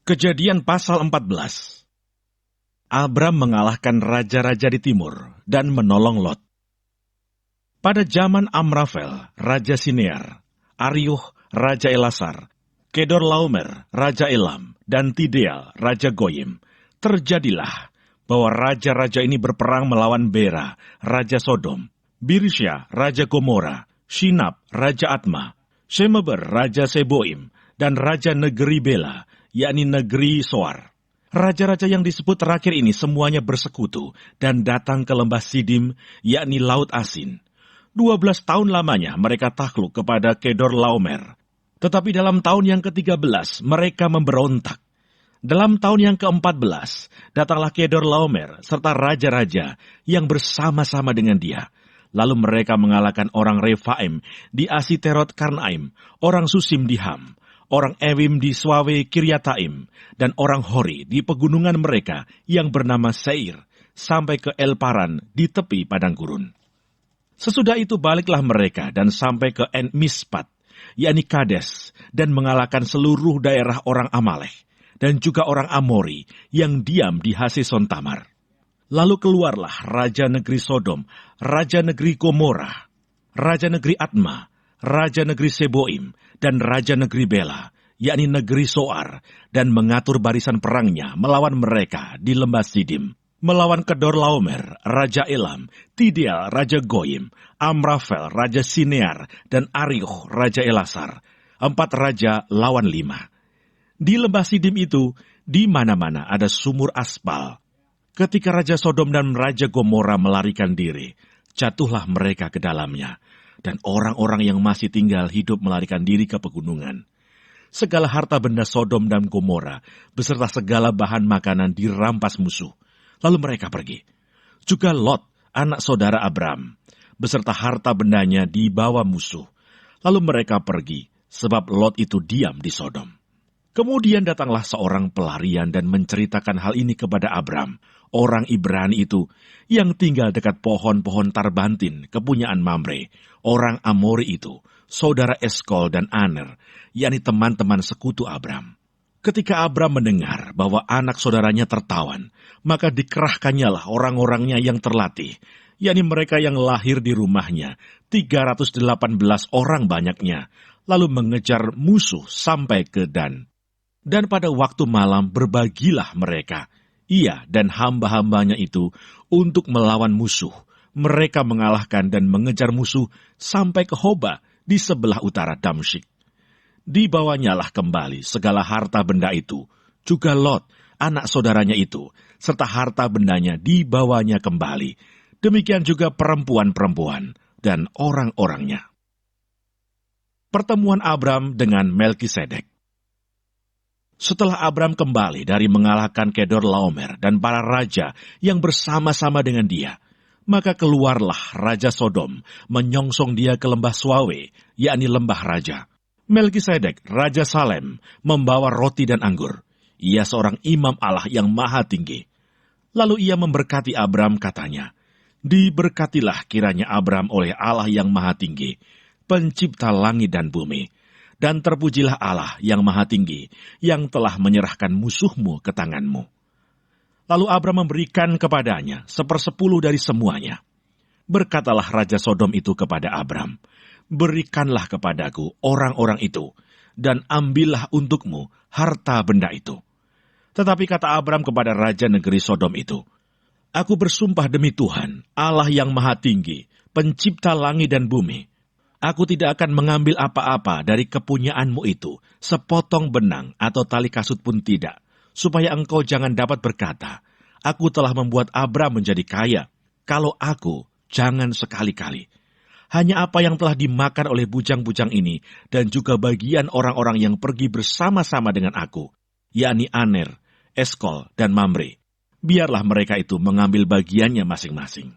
Kejadian pasal 14. Abram mengalahkan raja-raja di timur dan menolong Lot. Pada zaman Amrafel, Raja Sinear, Ariuh, Raja Elasar, Kedorlaomer, Raja Elam, dan Tideal, Raja Goyim, terjadilah bahwa raja-raja ini berperang melawan Bera, Raja Sodom, Birsya, Raja Gomora, Shinab, Raja Atma, Shemeber, Raja Seboim, dan Raja negeri Bela, yakni negeri Soar. Raja-raja yang disebut terakhir ini semuanya bersekutu dan datang ke lembah Sidim, yakni Laut Asin. 12 tahun lamanya mereka takluk kepada Kedorlaomer. Tetapi dalam tahun yang ke-13 mereka memberontak. Dalam tahun yang ke-14 datanglah Kedorlaomer serta raja-raja yang bersama-sama dengan dia. Lalu mereka mengalahkan orang Refaim di Asiterot Karnaim, orang Susim di Ham, orang Ewim di Swawe Kiryataim, dan orang Hori di pegunungan mereka yang bernama Seir, sampai ke Elparan di tepi padang gurun. Sesudah itu baliklah mereka dan sampai ke En-Mispat, yakni Kades, dan mengalahkan seluruh daerah orang Amalek, dan juga orang Amori yang diam di Haseson Tamar. Lalu keluarlah Raja negeri Sodom, Raja negeri Gomora, Raja negeri Atma, Raja negeri Seboim, dan Raja negeri Bela, yakni negeri Soar, dan mengatur barisan perangnya melawan mereka di lembah Sidim, melawan Kedorlaomer, Raja Elam, Tideal, Raja Goyim, Amrafel, Raja Sinear, dan Ariuh, Raja Elasar. 4 raja lawan 5. Di lembah Sidim itu, di mana-mana ada sumur aspal. Ketika Raja Sodom dan Raja Gomora melarikan diri, jatuhlah mereka ke dalamnya, dan orang-orang yang masih tinggal hidup melarikan diri ke pegunungan. Segala harta benda Sodom dan Gomora, beserta segala bahan makanan dirampas musuh. Lalu mereka pergi. Juga Lot, anak saudara Abram, beserta harta bendanya dibawa musuh. Lalu mereka pergi, sebab Lot itu diam di Sodom. Kemudian datanglah seorang pelarian dan menceritakan hal ini kepada Abram, orang Ibrani itu, yang tinggal dekat pohon-pohon tarbantin, kepunyaan Mamre, orang Amori itu, saudara Eskol dan Aner, yakni teman-teman sekutu Abram. Ketika Abram mendengar bahwa anak saudaranya tertawan, maka dikerahkannyalah orang-orangnya yang terlatih, yakni mereka yang lahir di rumahnya, 318 orang banyaknya, lalu mengejar musuh sampai ke Dan. Dan pada waktu malam berbagilah mereka, ia dan hamba-hambanya itu, untuk melawan musuh. Mereka mengalahkan dan mengejar musuh sampai ke Hoba di sebelah utara Damsyik. Dibawanyalah kembali segala harta benda itu, juga Lot, anak saudaranya itu, serta harta bendanya dibawanya kembali. Demikian juga perempuan-perempuan dan orang-orangnya. Pertemuan Abram dengan Melkisedek. Setelah Abram kembali dari mengalahkan Kedorlaomer dan para raja yang bersama-sama dengan dia, maka keluarlah Raja Sodom menyongsong dia ke lembah Swawe, yakni lembah raja. Melkisedek, Raja Salem, membawa roti dan anggur. Ia seorang imam Allah yang maha tinggi. Lalu ia memberkati Abram, katanya, "Diberkatilah kiranya Abram oleh Allah yang maha tinggi, pencipta langit dan bumi. Dan terpujilah Allah yang maha tinggi, yang telah menyerahkan musuhmu ke tanganmu." Lalu Abram memberikan kepadanya 1/10 dari semuanya. Berkatalah Raja Sodom itu kepada Abram, "Berikanlah kepadaku orang-orang itu, dan ambillah untukmu harta benda itu." Tetapi kata Abram kepada Raja negeri Sodom itu, "Aku bersumpah demi Tuhan, Allah yang maha tinggi, pencipta langit dan bumi, aku tidak akan mengambil apa-apa dari kepunyaanmu itu, sepotong benang atau tali kasut pun tidak, supaya engkau jangan dapat berkata, 'Aku telah membuat Abram menjadi kaya.' Kalau aku, jangan sekali-kali. Hanya apa yang telah dimakan oleh bujang-bujang ini, dan juga bagian orang-orang yang pergi bersama-sama dengan aku, yakni Aner, Eskol, dan Mamre, biarlah mereka itu mengambil bagiannya masing-masing."